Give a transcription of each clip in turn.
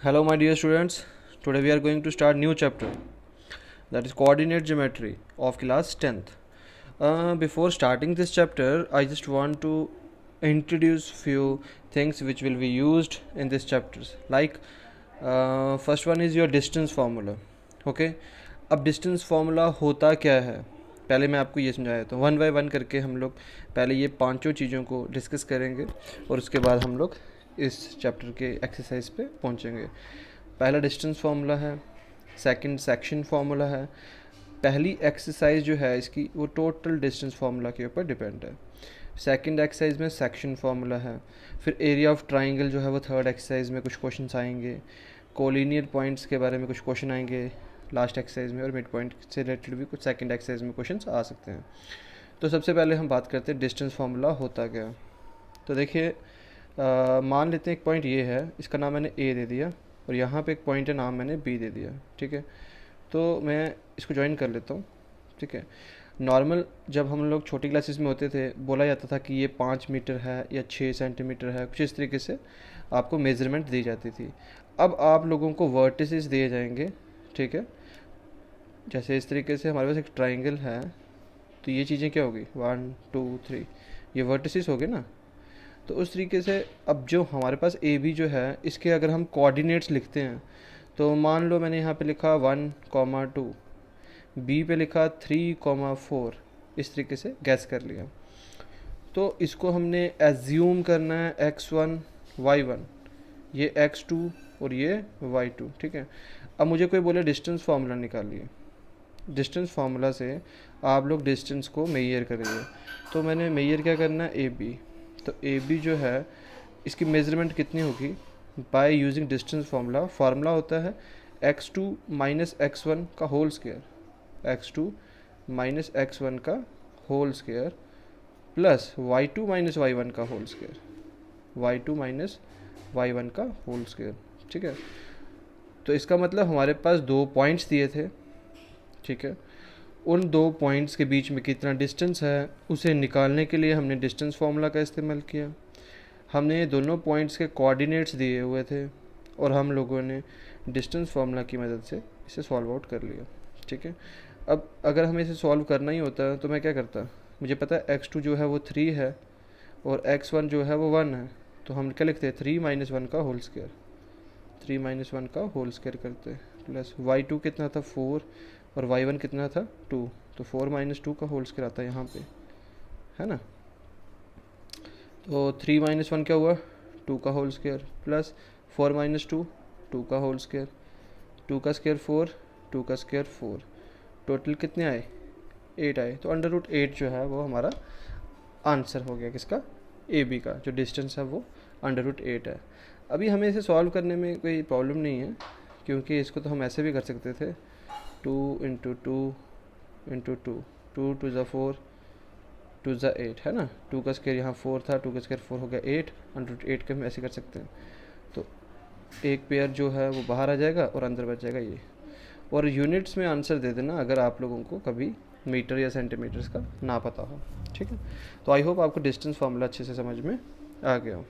Hello my dear students, today we are going to start new chapter, that is coordinate geometry of class 10th. Before starting this chapter, I just want to introduce few things which will be used in this chapters. Like first one is your distance formula. Okay, अब distance formula होता क्या है, पहले मैं आपको ये समझा देता हूँ. वन बाय वन करके हम लोग पहले ये पांचों चीज़ों को डिस्कस करेंगे और उसके बाद हम लोग इस चैप्टर के एक्सरसाइज पे पहुंचेंगे. पहला डिस्टेंस फार्मूला है, सेकंड सेक्शन फार्मूला है. पहली एक्सरसाइज जो है इसकी वो टोटल डिस्टेंस फार्मूला के ऊपर डिपेंड है. सेकंड एक्सरसाइज में सेक्शन फार्मूला है. फिर एरिया ऑफ ट्राइंगल जो है वो थर्ड एक्सरसाइज में कुछ क्वेश्चन आएंगे. कोलिनियर पॉइंट्स के बारे में कुछ क्वेश्चन आएंगे लास्ट एक्सरसाइज में, और मिड पॉइंट से रिलेटेड भी कुछ सेकंड एक्सरसाइज में क्वेश्चन आ सकते हैं. तो सबसे पहले हम बात करते हैं डिस्टेंस फार्मूला होता क्या. तो देखिए, मान लेते हैं एक पॉइंट ये है, इसका नाम मैंने ए दे दिया, और यहाँ पे एक पॉइंट है, नाम मैंने बी दे दिया. ठीक है, तो मैं इसको ज्वाइन कर लेता हूँ. ठीक है, नॉर्मल जब हम लोग छोटी क्लासेस में होते थे बोला जाता था कि ये 5 मीटर है या 6 सेंटीमीटर है, कुछ इस तरीके से आपको मेज़रमेंट दी जाती थी. अब आप लोगों को वर्टिसेस दिए जाएंगे. ठीक है, जैसे इस तरीके से हमारे पास एक ट्राइंगल है, तो ये चीज़ें क्या होगी, 1 2 3, ये वर्टिसेस हो गए ना. तो उस तरीके से अब जो हमारे पास ए बी जो है, इसके अगर हम कोऑर्डिनेट्स लिखते हैं, तो मान लो मैंने यहाँ पे लिखा 1,2, बी पे लिखा 3,4, इस तरीके से गैस कर लिया. तो इसको हमने एज्यूम करना है x1 y1, ये x2 और ये y2. ठीक है, अब मुझे कोई बोले डिस्टेंस फार्मूला निकालिए. डिस्टेंस फार्मूला से आप लोग डिस्टेंस को मेजर करेंगे. तो मैंने मेजर क्या करना है, ए बी. तो ए बी जो है इसकी मेज़रमेंट कितनी होगी, by using distance formula. Formula होता है x2 माइनस x1 का whole square, x2 minus x1 का whole square plus y2 minus y1 का whole square, y2 minus y1 का होल स्क्वायर. ठीक है, तो इसका मतलब हमारे पास दो पॉइंट्स दिए थे. ठीक है, उन दो पॉइंट्स के बीच में कितना डिस्टेंस है उसे निकालने के लिए हमने डिस्टेंस फार्मूला का इस्तेमाल किया. हमने दोनों पॉइंट्स के कोऑर्डिनेट्स दिए हुए थे और हम लोगों ने डिस्टेंस फार्मूला की मदद से इसे सॉल्व आउट कर लिया. ठीक है, अब अगर हमें इसे सॉल्व करना ही होता तो मैं क्या करता, मुझे पता है x2 जो है वो 3 है और x1 जो है वो 1 है, तो हम क्या लिखते हैं 3 माइनस 1 का होल स्क्वायर, 3 माइनस 1 का होल स्क्वायर करते प्लस y2 कितना था 4 और y1 कितना था 2, तो 4 माइनस 2 का होल स्क्वायर आता है यहाँ पे, है ना. तो 3 माइनस 1 क्या हुआ, 2 का होल स्क्वायर प्लस 4 माइनस 2, 2 का होल स्क्वायर, 2 का स्क्वायर 4, 2 का स्क्वायर 4, टोटल कितने आए 8 आए. तो अंडर रूट 8 जो है वो हमारा आंसर हो गया किसका, ए बी का. जो डिस्टेंस है वो अंडर रूट 8 है. अभी हमें इसे सॉल्व करने में कोई प्रॉब्लम नहीं है, क्योंकि इसको तो हम ऐसे भी कर सकते थे, 2 इंटू 2 इंटू 2, 2 टू ज़ा 4, 2 ज़ा 8, है ना. 2 का स्क्वायर यहाँ 4 था, 2 का स्क्वायर 4 हो गया 8, अंडर रूट 8 के हम ऐसे कर सकते हैं. तो एक पेयर जो है वो बाहर आ जाएगा और अंदर बच जाएगा ये. और यूनिट्स में आंसर दे देना अगर आप लोगों को कभी मीटर या सेंटीमीटर्स का ना पता हो. ठीक है, तो आई होप आपको डिस्टेंस फार्मूला अच्छे से समझ में आ गया हो.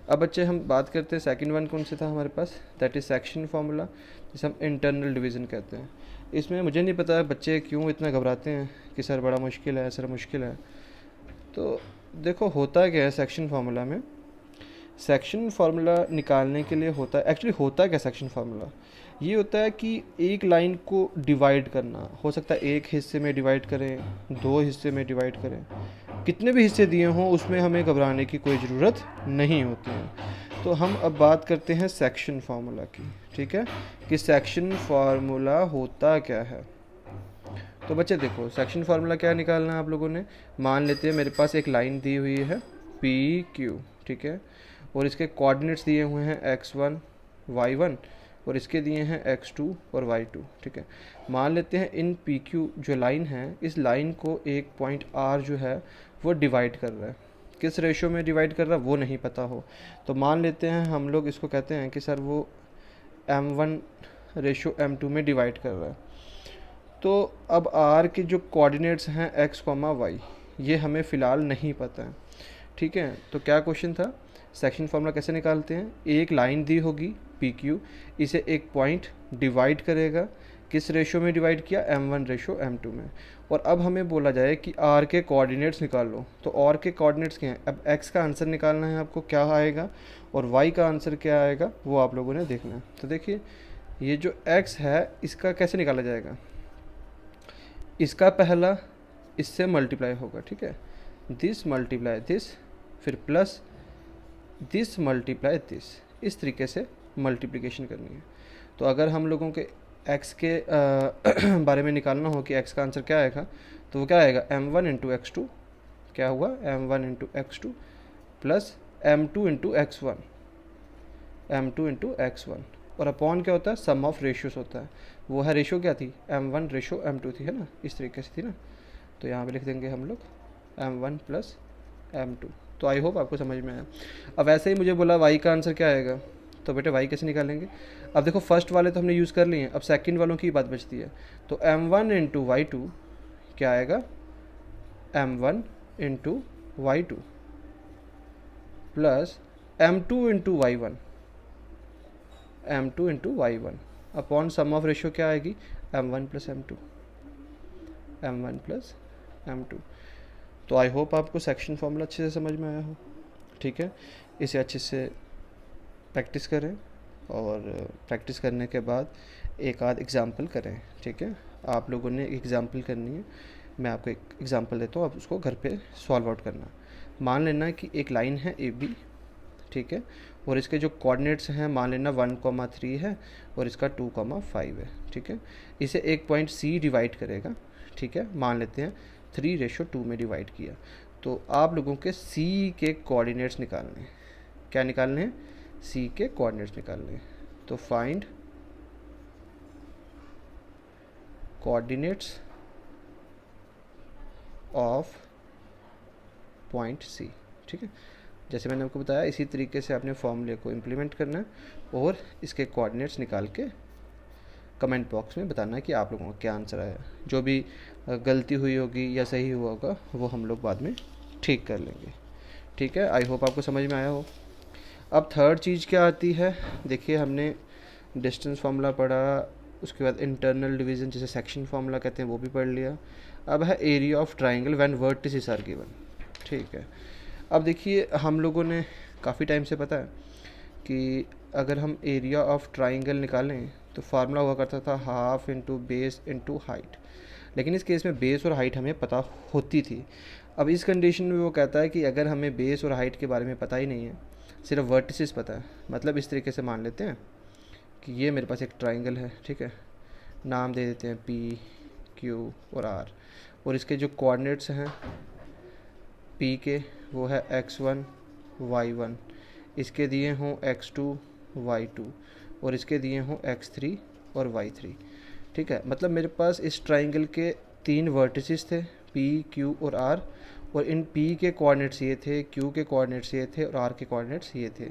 अब बच्चे हम बात करते हैं सेकंड वन कौन से था हमारे पास, दैट इज़ सेक्शन फार्मूला, जिसे हम इंटरनल डिवीज़न कहते हैं. इसमें मुझे नहीं पता बच्चे क्यों इतना घबराते हैं कि सर बड़ा मुश्किल है, सर मुश्किल है. तो देखो होता क्या है सेक्शन फार्मूला में, सेक्शन फार्मूला निकालने के लिए होता है, एक्चुअली होता क्या सेक्शन फार्मूला, ये होता है कि एक लाइन को डिवाइड करना. हो सकता है एक हिस्से में डिवाइड करें, दो हिस्से में डिवाइड करें, कितने भी हिस्से दिए हों उसमें हमें घबराने की कोई ज़रूरत नहीं होती है. तो हम अब बात करते हैं सेक्शन फार्मूला की. ठीक है, कि सेक्शन फार्मूला होता क्या है. तो बच्चे देखो, सेक्शन फार्मूला क्या निकालना है आप लोगों ने. मान लेते हैं मेरे पास एक लाइन दी हुई है पी क्यू. ठीक है, और इसके कोऑर्डिनेट्स दिए हुए हैं x1 y1 और इसके दिए हैं x2 और y2. ठीक है, मान लेते हैं इन पी क्यू जो लाइन है, इस लाइन को एक पॉइंट r जो है वो डिवाइड कर रहा है. किस रेशो में डिवाइड कर रहा है वो नहीं पता हो, तो मान लेते हैं हम लोग इसको कहते हैं कि सर वो m1 रेशो m2 में डिवाइड कर रहा है. तो अब r के जो कोऑर्डिनेट्स हैं x, y ये हमें फ़िलहाल नहीं पता है. ठीक है, तो क्या क्वेश्चन था, सेक्शन फार्मूला कैसे निकालते हैं, एक लाइन दी होगी पी क्यू, इसे एक पॉइंट डिवाइड करेगा, किस रेशो में डिवाइड किया, m1 रेशो m2 में, और अब हमें बोला जाए कि r के कोऑर्डिनेट्स निकाल लो, तो r के कोऑर्डिनेट्स क्या हैं, अब x का आंसर निकालना है आपको क्या आएगा और y का आंसर क्या आएगा वो आप लोगों ने देखना है। तो देखिए ये जो x है इसका कैसे निकाला जाएगा, इसका पहला इससे मल्टीप्लाई होगा, ठीक है, दिस मल्टीप्लाई दिस, फिर प्लस दिस मल्टीप्लाई दिस, इस तरीके से मल्टीप्लिकेशन करनी है। तो अगर हम लोगों के x के बारे में निकालना हो कि x का आंसर क्या आएगा, तो वो क्या आएगा, m1 इंटू x2, क्या हुआ m1 into x2 plus m2 into x1, m2 into x1, और अपॉन क्या होता है, सम ऑफ रेशियोस होता है, वो है रेशो क्या थी, m1 रेशो m2 थी, है ना, इस तरीके से थी ना। तो यहाँ पे लिख देंगे हम लोग m1 प्लस m2। तो आई होप आपको समझ में आया। अब ऐसे ही मुझे बोला y का आंसर क्या आएगा, तो बेटे y कैसे निकालेंगे, अब देखो फर्स्ट वाले तो हमने यूज़ कर लिए हैं, अब सेकंड वालों की बात बचती है। तो m1 इंटू y2 क्या आएगा, m1 into y2 plus m2 into y1, m2 into y1 upon sum of ratio क्या आएगी, m1 plus m2, m1 plus m2। तो आई होप आपको सेक्शन फार्मूला अच्छे से समझ में आया हो, ठीक है। इसे अच्छे से प्रैक्टिस करें और प्रैक्टिस करने के बाद एक आध एग्ज़ाम्पल करें, ठीक है। आप लोगों ने एग्ज़ाम्पल करनी है, मैं आपको एक एग्ज़ाम्पल देता हूँ, आप उसको घर पे सॉल्व आउट करना। मान लेना कि एक लाइन है ए बी, ठीक है, और इसके जो कोऑर्डिनेट्स हैं मान लेना 1,3 है और इसका 2,5 है, ठीक है। इसे एक पॉइंट सी डिवाइड करेगा, ठीक है, मान लेते हैं 3:2 में डिवाइड किया। तो आप लोगों के सी के कोऑर्डिनेट्स निकालने हैं, क्या निकालने हैं, सी के कोऑर्डिनेट्स निकालने हैं। तो find coordinates of point C, ठीक है। जैसे मैंने आपको बताया इसी तरीके से आपने फॉर्मूले को इम्प्लीमेंट करना है और इसके कोऑर्डिनेट्स निकाल के कमेंट बॉक्स में बताना है कि आप लोगों का क्या आंसर आया। जो भी गलती हुई होगी या सही हुआ होगा वो हम लोग बाद में ठीक कर लेंगे, ठीक है। आई होप आपको समझ में आया हो। अब थर्ड चीज़ क्या आती है, देखिए हमने डिस्टेंस फार्मूला पढ़ा, उसके बाद इंटरनल डिवीज़न जिसे सेक्शन फार्मूला कहते हैं वो भी पढ़ लिया। अब है area of triangle when vertices are given, ठीक है। अब देखिए हम लोगों ने काफ़ी टाइम से पता है कि अगर हम एरिया ऑफ ट्राइंगल निकालें तो फार्मूला हुआ करता था half into base into height, लेकिन इस केस में बेस और हाइट हमें पता होती थी। अब इस कंडीशन में वो कहता है कि अगर हमें बेस और हाइट के बारे में पता ही नहीं है, सिर्फ वर्टिसेस पता है, मतलब इस तरीके से मान लेते हैं कि ये मेरे पास एक ट्राइंगल है, ठीक है, नाम दे देते हैं पी क्यू और आर, और इसके जो कोऑर्डिनेट्स हैं पी के वो है x1 y1, इसके दिए हों x2 y2 और इसके दिए हों x3 और y3, ठीक है। मतलब मेरे पास इस ट्राइंगल के 3 वर्टिसेस थे p q और r, और इन p के कोऑर्डिनेट्स ये थे, q के कोऑर्डिनेट्स ये थे और r के कोऑर्डिनेट्स ये थे।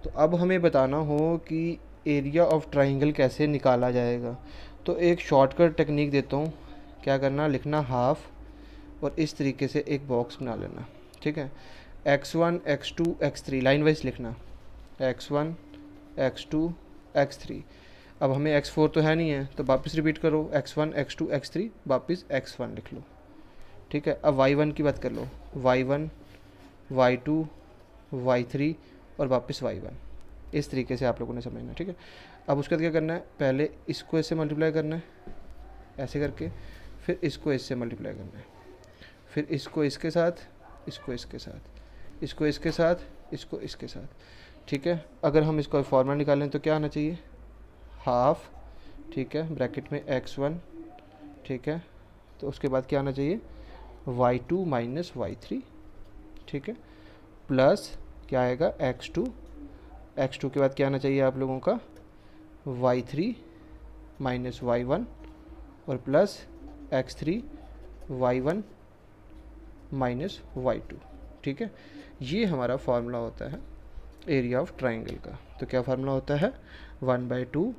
तो अब हमें बताना हो कि एरिया ऑफ ट्राइंगल कैसे निकाला जाएगा, तो एक शॉर्टकट टेक्निक देता हूँ। क्या करना, लिखना हाफ और इस तरीके से एक बॉक्स बना लेना, ठीक है। x1 x2 x3 line wise लिखना, x1 x2 x3। अब हमें x4 तो है नहीं है तो वापस रिपीट करो, x1 x2 x3 वापस x1 लिख लो, ठीक है। अब y1 की बात कर लो, y1 y2 y3 और वापस y1, इस तरीके से आप लोगों ने समझना, ठीक है। अब उसके बाद क्या करना है, पहले इसको इससे मल्टीप्लाई करना है ऐसे करके, फिर इसको इससे मल्टीप्लाई करना है, फिर इसको इसके साथ, इसको इसके साथ, इसको इसके साथ, इसको इसके साथ, ठीक है। अगर हम इसका फॉर्मूला निकालें तो क्या आना चाहिए, हाफ, ठीक है, ब्रैकेट में x1, ठीक है, तो उसके बाद क्या आना चाहिए y2 माइनस y3, ठीक है, प्लस क्या आएगा x2, x2 के बाद क्या आना चाहिए आप लोगों का y3 माइनस y1 और plus x3 y1 minus y2, ठीक है। ये हमारा फार्मूला होता है एरिया ऑफ ट्राइंगल का। तो क्या फार्मूला होता है, 1/2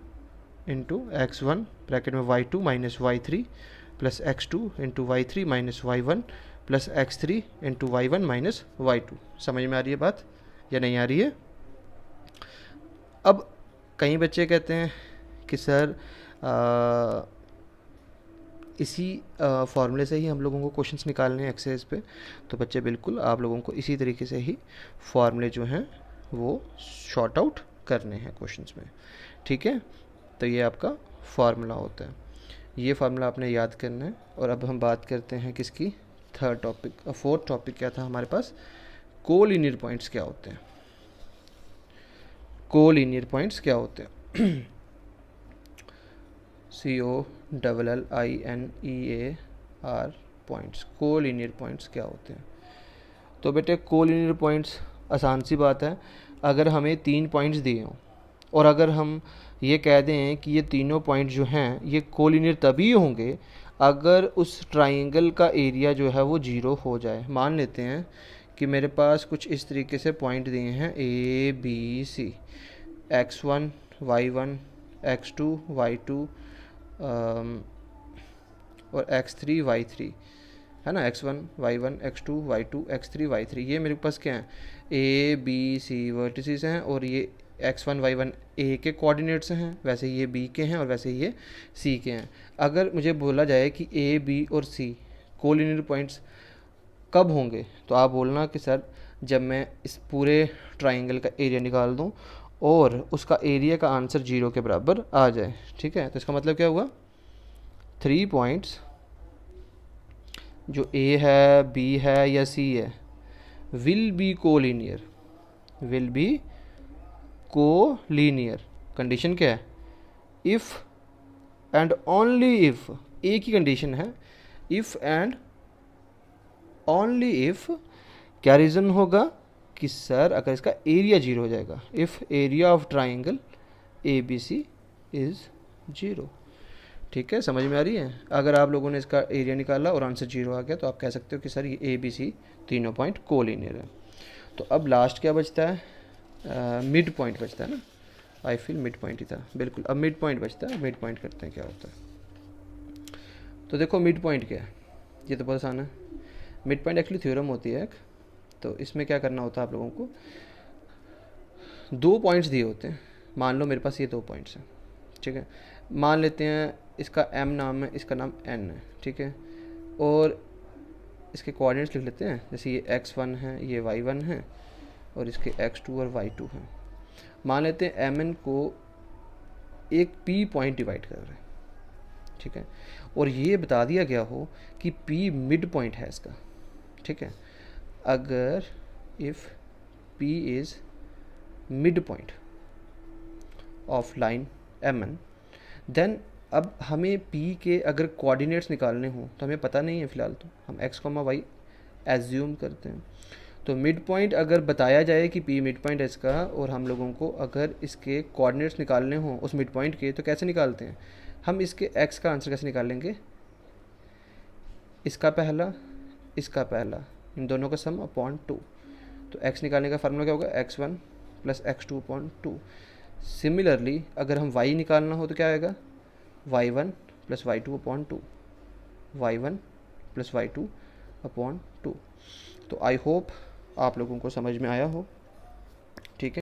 इंटू x1 ब्रैकेट में y2 minus y3 plus x2 into y3 minus y1 plus x3 into y1 minus y2। समझ में आ रही है बात, या नहीं आ रही है? अब कई बच्चे कहते हैं कि सर इसी फॉर्मूले से ही हम लोगों को क्वेश्चंस निकालने हैं एक्सरसाइज पे। तो बच्चे बिल्कुल आप लोगों को इसी तरीके से ही फॉर्मूले जो हैं वो शॉर्ट आउट करने हैं क्वेश्चंस में, ठीक है। तो ये आपका फार्मूला होता है, ये फार्मूला आपने याद करना है। और अब हम बात करते हैं किसकी, थर्ड टॉपिक। फोर्थ टॉपिक क्या था हमारे पास, कोलिनियर पॉइंट्स क्या होते हैं। कोलिनियर पॉइंट्स क्या होते हैं? COLLINEAR पॉइंट्स, कोलिनियर पॉइंट्स क्या होते हैं। तो बेटे कोलिनियर पॉइंट्स आसान सी बात है, अगर हमें 3 पॉइंट्स दिए हों और अगर हम ये कह दें कि ये तीनों पॉइंट जो हैं ये कोलिनियर तभी होंगे अगर उस ट्राइंगल का एरिया जो है वो 0 हो जाए। मान लेते हैं कि मेरे पास कुछ इस तरीके से पॉइंट दिए हैं ABC, X1 Y1 X2 Y2 और X3 Y3, है ना, X1 Y1 X2 Y2 X3 Y3। ये मेरे पास क्या है, ABC वर्टिसेस हैं और ये X1 Y1 A के कोऑर्डिनेट्स हैं, वैसे ये B के हैं और वैसे ये C के हैं। अगर मुझे बोला जाए कि A B और C कोलिनियर पॉइंट्स कब होंगे, तो आप बोलना कि सर जब मैं इस पूरे ट्राइंगल का एरिया निकाल दूं और उसका एरिया का आंसर 0 के बराबर आ जाए, ठीक है। तो इसका मतलब क्या हुआ, 3 पॉइंट्स जो A है B है या C है will be collinear, will be collinear. Condition क्या है, इफ़ एंड ओनली इफ़, एक ही कंडीशन है, इफ़ एंड ओनली इफ़। क्या रीज़न होगा कि सर अगर इसका एरिया 0 हो जाएगा, if area of triangle ABC is 0, ठीक है। समझ में आ रही है? अगर आप लोगों ने इसका एरिया निकाला और आंसर 0 आ गया तो आप कह सकते हो कि सर ये ABC तीनों पॉइंट कोलिनियर है। तो अब लास्ट क्या बचता है, मिड पॉइंट बचता है ना, आई फील मिड पॉइंट ही था, बिल्कुल। अब मिड पॉइंट बचता है, मिड पॉइंट करते हैं क्या होता है। तो देखो मिड पॉइंट क्या है, ये तो बहुत आसान है। मिड पॉइंट एक्चुअली थ्योरम होती है एक, तो इसमें क्या करना होता है आप लोगों को, 2 पॉइंट्स दिए होते हैं। मान लो मेरे पास ये 2 पॉइंट्स हैं, ठीक है। मान लेते हैं इसका M नाम है, इसका नाम N है, ठीक है। और इसके कोऑर्डिनेट्स लिख लेते हैं, जैसे ये X1 है, ये Y1 है और इसके X2 और Y2 हैं। मान लेते हैं MN को एक P पॉइंट डिवाइड कर रहे हैं, ठीक है। और ये बता दिया गया हो कि P मिड पॉइंट है इसका, ठीक है। अगर if P is mid point of line MN, then अब हमें P के अगर कोऑर्डिनेट्स निकालने हों तो हमें पता नहीं है फ़िलहाल, तो हम x, y एज्यूम करते हैं। तो मिड पॉइंट अगर बताया जाए कि P मिड पॉइंट है इसका और हम लोगों को अगर इसके कोऑर्डिनेट्स निकालने हों उस मिड पॉइंट के, तो कैसे निकालते हैं हम, इसके x का आंसर कैसे निकालेंगे, इसका पहला इसका पहला, इन दोनों का सम अपॉन 2। तो x निकालने का फार्मूला क्या होगा, x1 plus x2 upon 2। Similarly अगर हम y निकालना हो तो क्या आएगा, y1 plus y2 upon 2, y1 plus y2 upon 2। तो आई होप आप लोगों को समझ में आया हो, ठीक है।